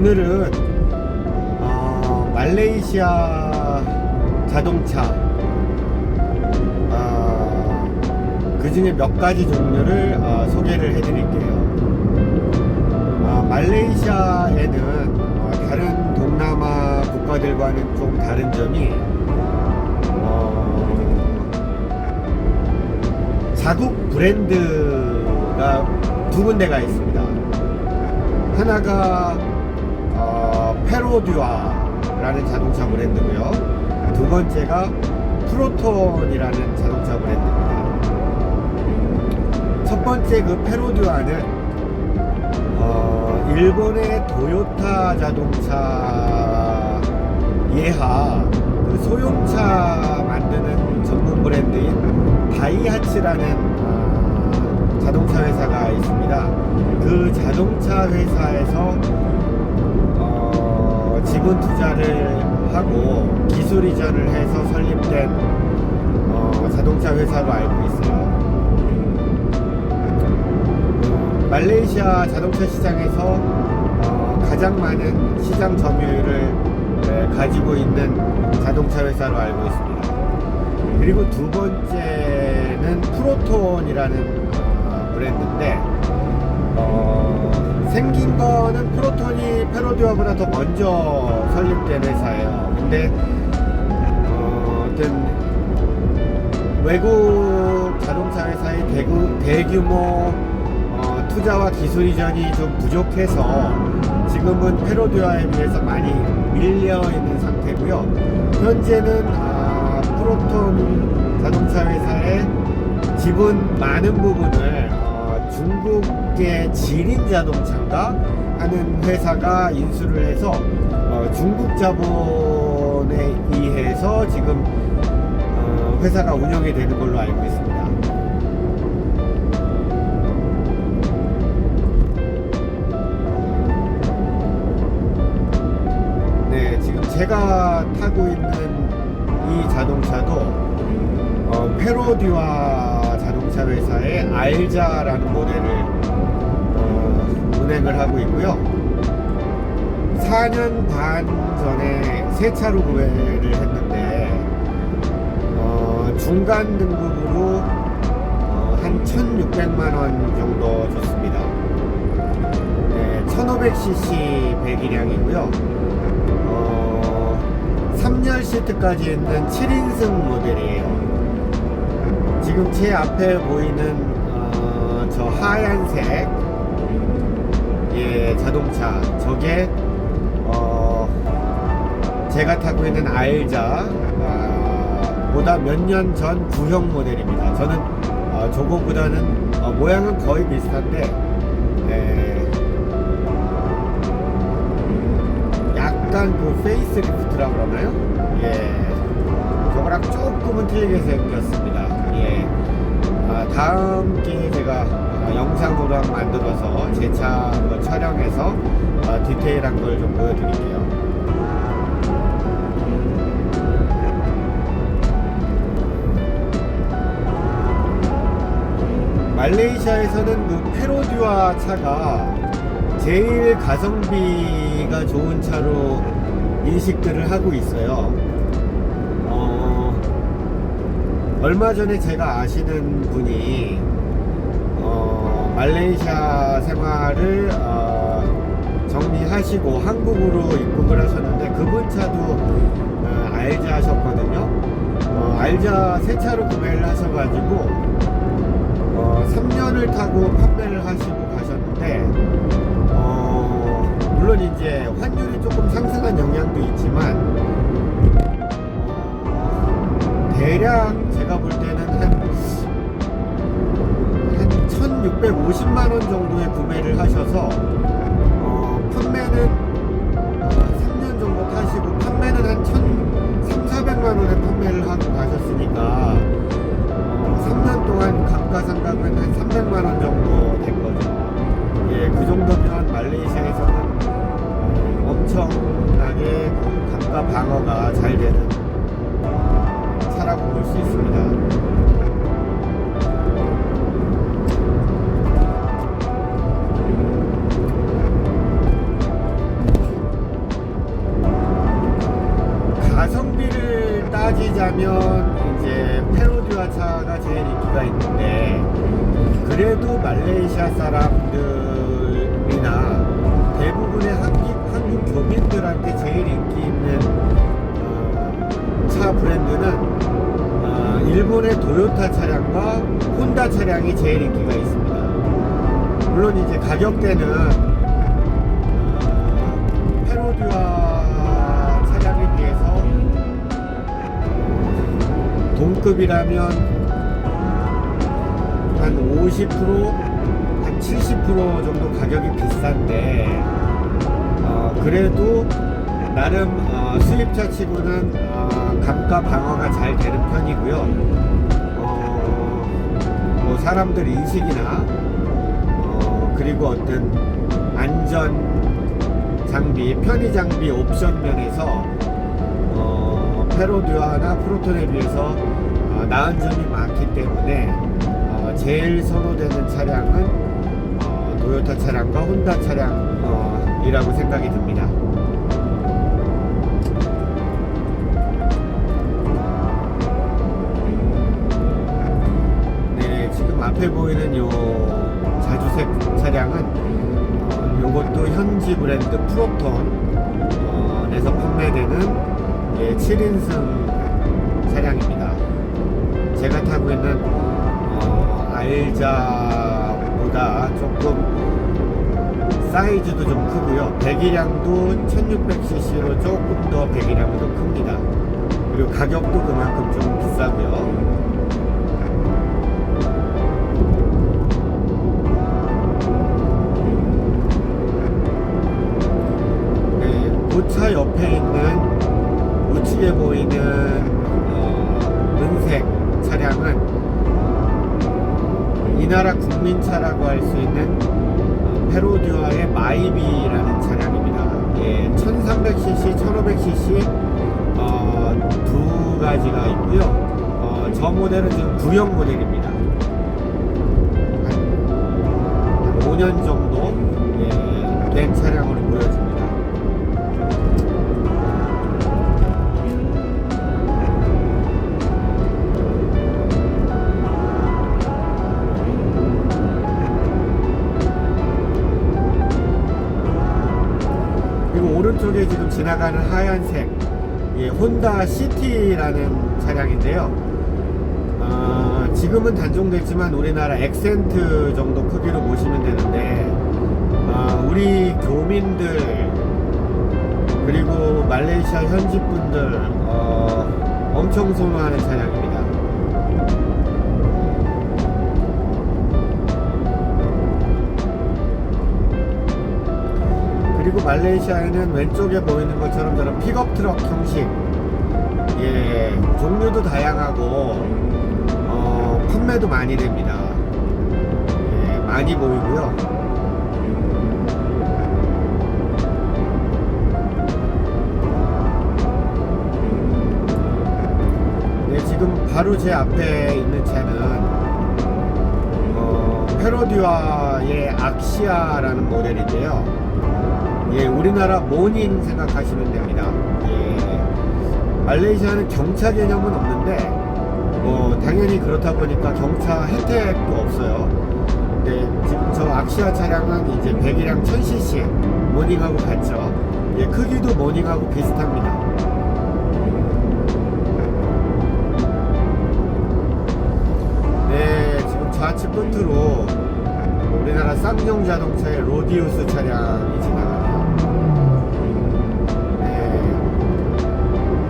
오늘은 말레이시아 자동차 그 중에 몇 가지 종류를 소개를 해드릴게요. 말레이시아에는 다른 동남아 국가들과는 좀 다른 점이 자국 브랜드가 두 군데가 있습니다. 하나가 페로듀아라는 자동차 브랜드고요. 두 번째가 프로톤이라는 자동차 브랜드입니다. 첫 번째 그 페로듀아는 일본의 도요타 자동차 예하 그 소형차 만드는 전문 브랜드인 다이하츠라는 자동차 회사가 있습니다. 그 자동차 회사에서 지분 투자를 하고 기술 이전을 해서 설립된 자동차 회사로 알고 있어요. 말레이시아 자동차 시장에서 가장 많은 시장 점유율을 가지고 있는 자동차 회사로 알고 있습니다. 그리고 두 번째는 프로톤이라는 브랜드인데 생긴 거는 프로톤이 페로듀아보다 더 먼저 설립된 회사예요. 근데 어떤 외국 자동차 회사의 대규모 투자와 기술 이전이 좀 부족해서 지금은 페로듀아에 비해서 많이 밀려 있는 상태고요. 현재는 프로톤 자동차 회사의 지분 많은 부분을 중국의 지린 자동차인가 하는 회사가 인수를 해서 중국 자본에 의해서 지금 회사가 운영이 되는 걸로 알고 있습니다. 네, 지금 제가 타고 있는 이 자동차도 페로듀아 자동차 회사의 알자라는 모델을 운행을 하고 있고요. 4년 반 전에 새 차로 구매를 했는데 중간 등급으로 한 1,600만원 정도 줬습니다. 네, 1500cc 배기량이고요. 3열 시트까지 있는 7인승 모델이에요. 지금 제 앞에 보이는 저 하얀색 자동차, 저게 제가 타고 있는 알자 보다 몇 년 전 구형 모델입니다. 저는 저거보다는 모양은 거의 비슷한데 약간 그 페이스리프트라 그러나요? 저거랑 조금은 틀리게 생겼습니다. 다음 기회에 제가 영상으로 한번 만들어서 제 차 한번 촬영해서 디테일한 걸 좀 보여드릴게요. 말레이시아에서는 그 페로듀아 차가 제일 가성비가 좋은 차로 인식들을 하고 있어요. 얼마 전에 제가 아시는 분이 말레이시아 생활을 정리하시고 한국으로 입국을 하셨는데 그분 차도 알자 하셨거든요. 알자 새 차로 구매를 하셔가지고 3년을 타고 판매를 하시고 가셨는데 물론 이제 환율이 조금 상승한 영향도 있지만 대략 제가 볼 때는 한 1,650만원 정도에 구매를 하셔서 판매는 3년 정도 타시고 판매는 한 1,300~400만원에 판매를 하고 가셨으니까 3년 동안 감가상각은 한 300만원 정도 된 거죠. 그 정도면 말레이시아에서는 엄청나게 그 감가 방어가 잘 되는 차라고 볼 수 있습니다. 그래도 말레이시아 사람들이나 대부분의 한국 교민들한테 제일 인기 있는 차 브랜드는 일본의 도요타 차량과 혼다 차량이 제일 인기가 있습니다. 물론 이제 가격대는 페로듀아 차량에 비해서 동급이라면 한 50%, 한 70% 정도 가격이 비싼데 그래도 나름 수입차 치고는 감가 방어가 잘 되는 편이고요. 뭐 사람들 인식이나 그리고 어떤 안전 장비, 편의 장비 옵션 면에서 페로듀아나 프로톤에 비해서 나은 점이 많기 때문에 제일 선호되는 차량은 도요타 차량과 혼다 차량이라고 생각이 듭니다. 네, 지금 앞에 보이는 요 자주색 차량은 요것도 현지 브랜드 프로톤에서 판매되는 7인승 차량입니다. 제가 타고 있는 알자보다 조금 사이즈도 좀 크고요. 배기량도 1600cc로 조금 더 배기량이 더 큽니다. 그리고 가격도 그만큼 좀 비싸고요. 차 옆에 있는 우측에 보이는 은색 차량은 이 나라 국민차라고 할 수 있는 페로듀아의 마이비라는 차량입니다. 1300cc, 1500cc 두 가지가 있고요. 저 모델은 지금 구형 모델입니다. 한 5년 정도 된 차량으로 보여집니다. 오른쪽에 지금 지나가는 하얀색 혼다 시티라는 차량인데요. 지금은 단종됐지만 우리나라 액센트 정도 크기로 보시면 되는데 우리 교민들 그리고 말레이시아 현지 분들 엄청 선호하는 차량입니다. 그리고 말레이시아에는 왼쪽에 보이는 것처럼 저런 픽업 트럭 형식 종류도 다양하고 판매도 많이 됩니다. 많이 보이고요. 지금 바로 제 앞에 있는 차는 페로듀아의 악시아라는 모델인데요. 우리나라 모닝 생각하시면 됩니다. 말레이시아는 경차 개념은 없는데 당연히 그렇다 보니까 경차 혜택도 없어요. 지금 저 악시아 차량은 이제 배기량 1000cc 모닝하고 같죠. 크기도 모닝하고 비슷합니다. 지금 좌측 끝으로 우리나라 쌍용 자동차의 로디우스 차량이 지나가네요.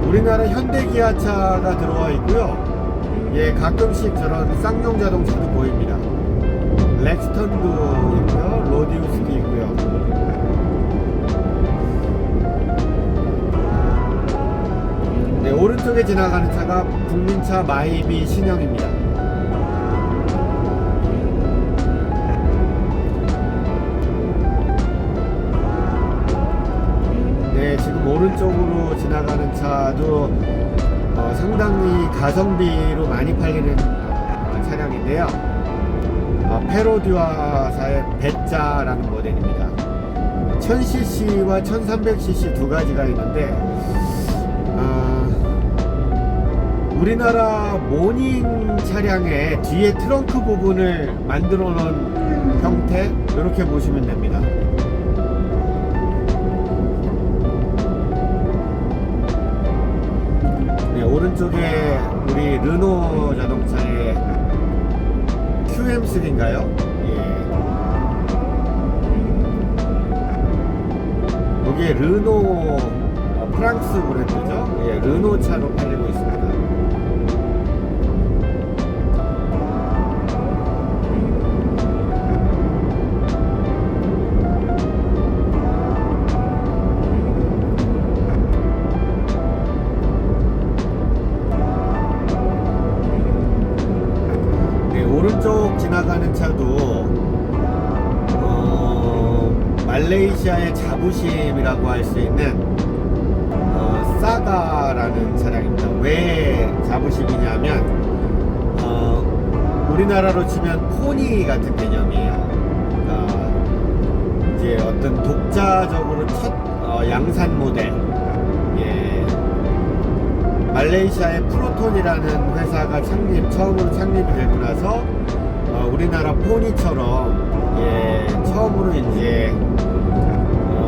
우리나라 현대기아차가 들어와 있고요. 가끔씩 저런 쌍용 자동차도 보입니다. 렉스턴도 있고요. 로디우스도 있고요. 오른쪽에 지나가는 차가 국민차 마이비 신형입니다. 지금 오른쪽으로 지나가는 차도 상당히 가성비로 많이 팔리는 차량인데요. 페로듀아사의 베짜라는 모델입니다. 1000cc와 1300cc 두 가지가 있는데 우리나라 모닝 차량의 뒤에 트렁크 부분을 만들어 놓은 형태, 이렇게 보시면 됩니다. 네, 오른쪽에 우리 르노 자동차의 QM3인가요? 예. 여기에 르노 프랑스 브랜드죠. 예, 르노 차로 팔리고 있습니다. 네, 오른쪽 지나가는 차도 말레이시아의 자부심이라고 할 수 있는 사가라는 차량입니다. 왜 자부심이냐면 우리나라로 치면 포니 같은 개념이에요. 이제 어떤 독자적으로 첫 양산 모델, 예, 말레이시아의 프로톤이라는 회사가 처음으로 창립이 되고 나서 우리나라 포니처럼, 예, 처음으로 이제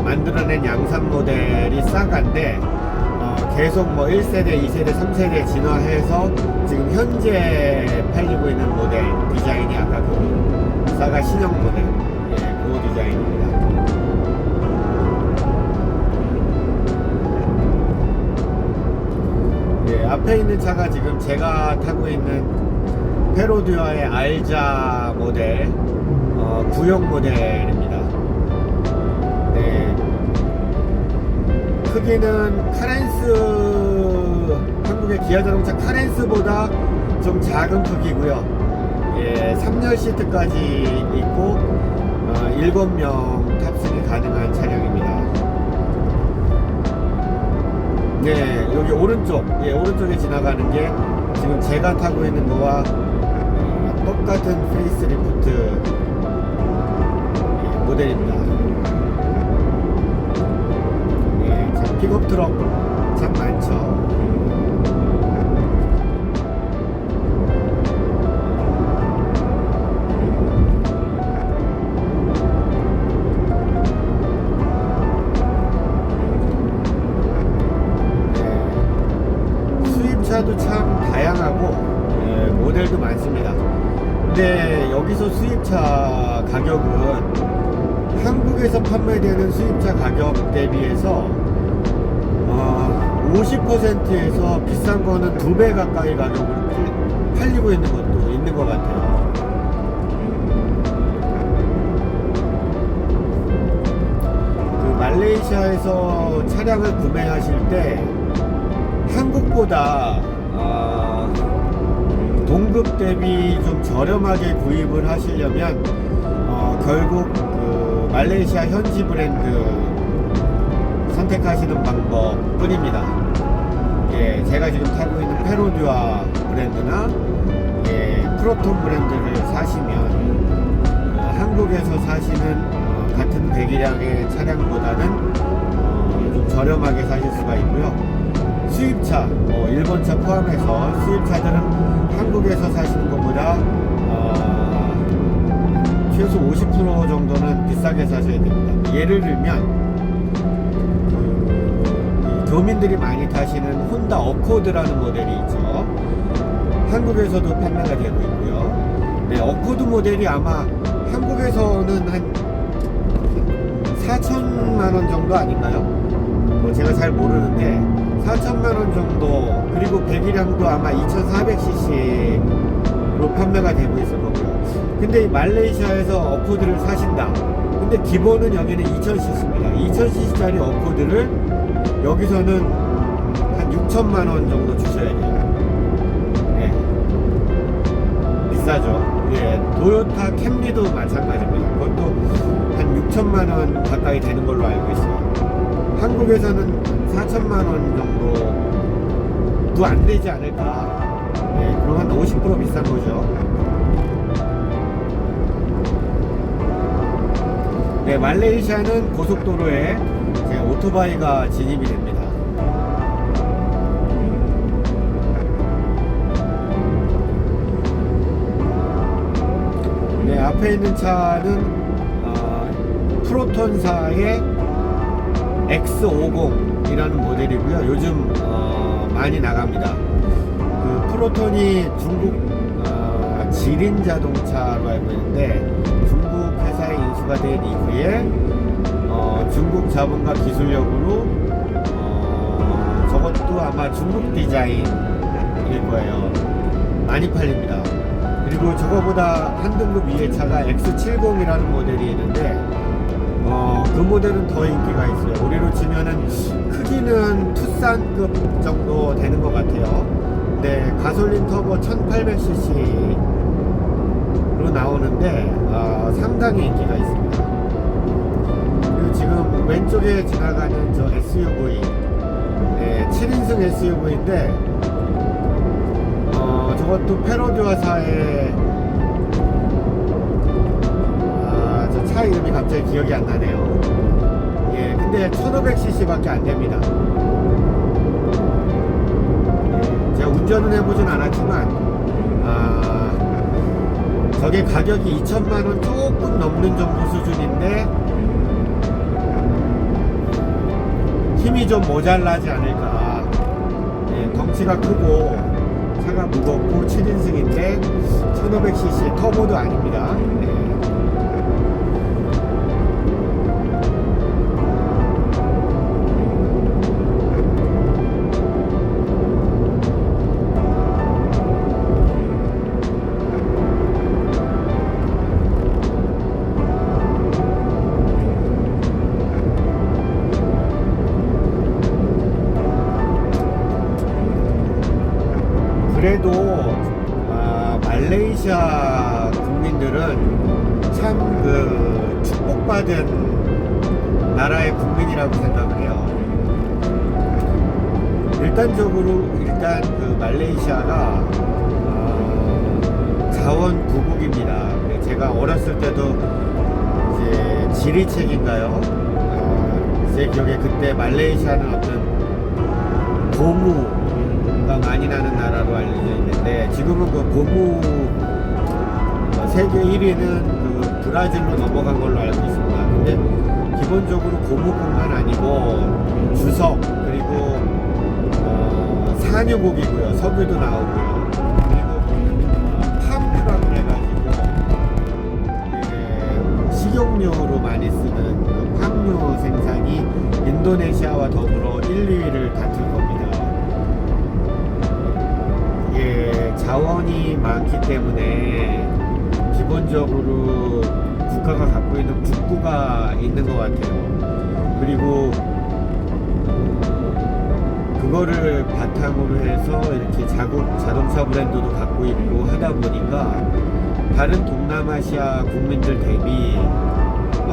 만들어낸 양산 모델이 사가인데, 계속 뭐 1세대, 2세대, 3세대 진화해서 지금 현재 팔리고 있는 모델 디자인이 아까 그 사가 신형 모델, 예, 그 디자인입니다. 예, 앞에 있는 차가 지금 제가 타고 있는 페로듀아의 알자 모델, 구형 모델입니다. 네, 크기는 한국의 기아자동차 카렌스보다 좀 작은 크기고요. 예, 3열 시트까지 있고 7명 탑승이 가능한 차량입니다. 네, 여기 오른쪽, 예, 오른쪽에 지나가는 게 지금 제가 타고 있는 거와 똑같은 페이스리프트, 예, 모델입니다. 예, 참 픽업 트럭 참 많죠. 수입차도 참 다양하고, 예, 모델도 많습니다. 근데 여기서 수입차 가격은 한국에서 판매되는 수입차 가격 대비해서 50%에서 비싼 거는 2배 가까이 가격으로 팔리고 있는 것도 있는 것 같아요. 그 말레이시아에서 차량을 구매하실 때 한국보다 동급 대비 좀 저렴하게 구입을 하시려면 결국 그 말레이시아 현지 브랜드 선택하시는 방법뿐입니다. 예, 제가 지금 타고 있는 페로듀아 브랜드나, 예, 프로톤 브랜드를 사시면 한국에서 사시는 같은 배기량의 차량보다는 좀 저렴하게 사실 수가 있고요. 수입차, 일본차 포함해서 수입차들은 한국에서 사시는 것보다 최소 50% 정도는 비싸게 사셔야 됩니다. 예를 들면 교민들이 많이 타시는 혼다 어코드라는 모델이 있죠. 한국에서도 판매가 되고 있고요. 네, 어코드 모델이 아마 한국에서는 한 4천만원 정도 아닌가요? 제가 잘 모르는데 4천만원 정도, 그리고 배기량도 아마 2400cc로 판매가 되고 있을 거고요. 근데 이 말레이시아에서 어코드를 사신다. 근데 기본은 여기는 2000cc입니다. 2000cc짜리 어코드를 여기서는 한 6천만원 정도 주셔야 돼요. 네, 비싸죠. 예, 도요타 캠리도 마찬가지입니다. 그것도 한 6천만원 가까이 되는 걸로 알고 있어요. 한국에서는 4천만원 정도도 안 되지 않을까. 네, 그럼 한 50% 비싼 거죠. 네, 말레이시아는 고속도로에 오토바이가 진입이 됩니다. 앞에 있는 차는 프로톤사의 X50이라는 모델이고요. 요즘 많이 나갑니다. 그 프로톤이 중국 지린 자동차로 알고 있는데, 중국 회사에 인수가 된 이후에 중국 자본과 기술력으로 저것도 아마 중국 디자인일 거예요. 많이 팔립니다. 그리고 저거보다 한 등급 위의 차가 X70이라는 모델이 있는데 그 모델은 더 인기가 있어요. 우리로 치면은 크기는 투싼급 정도 되는 것 같아요. 근데 가솔린 터보 1800cc로 나오는데 상당히 인기가 있습니다. 그리고 지금 왼쪽에 지나가는 저 SUV, 7인승 SUV인데 저것도 페로듀아사의 저 차 이름이 갑자기 기억이 안 나네요. 예, 근데 1500cc 밖에 안 됩니다. 제가 운전은 해보진 않았지만 저게 가격이 2천만원 조금 넘는 정도 수준인데 힘이 좀 모자라지 않을까. 예, 덩치가 크고 차가 무겁고 7인승인데 1500cc 터보도 아닙니다. 예. 그래도 말레이시아 국민들은 참 그 축복받은 나라의 국민이라고 생각을 해요. 일단 그 말레이시아가 자원부국입니다. 제가 어렸을 때도 이제 지리책인가요? 제 기억에 그때 말레이시아는 어떤 고무가 많이 나는 나라로 알려져 있는데, 지금은 그 고무 세계 1위는 그 브라질로 넘어간 걸로 알고 있습니다. 근데 기본적으로 고무뿐만 아니고 주석, 그리고 산유국이고요. 석유도 나오고요. 그리고 팜유라고 해가지고 식용유로 많이 쓰는 그 팜유 생산이 인도네시아와 더불어 1, 2위를 다툴 겁니다. 자원이 많기 때문에 기본적으로 국가가 갖고 있는 국부가 있는 것 같아요. 그리고 그거를 바탕으로 해서 이렇게 자동차 브랜드도 갖고 있고 하다 보니까 다른 동남아시아 국민들 대비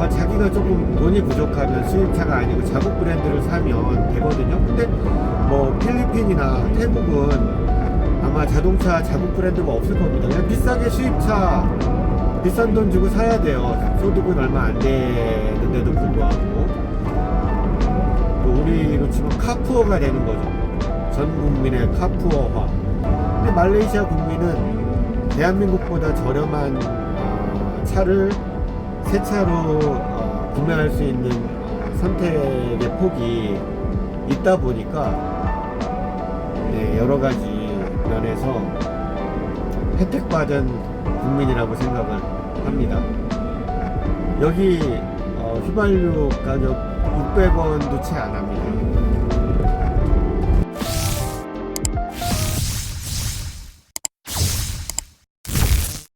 자기가 조금 돈이 부족하면 수입차가 아니고 자국 브랜드를 사면 되거든요. 근데 뭐 필리핀이나 태국은 아마 자동차 자국 브랜드가 없을 겁니다. 그냥 비싸게 수입차 비싼 돈 주고 사야 돼요. 소득은 얼마 안 되는데도 불구하고. 우리로 치면 카푸어가 되는 거죠. 전 국민의 카푸어화. 근데 말레이시아 국민은 대한민국보다 저렴한 차를 새 차로 구매할 수 있는 선택의 폭이 있다 보니까 여러 가지 면에서 혜택받은 국민이라고 생각을 합니다. 여기 휘발유 가격 600원도 채 안 합니다.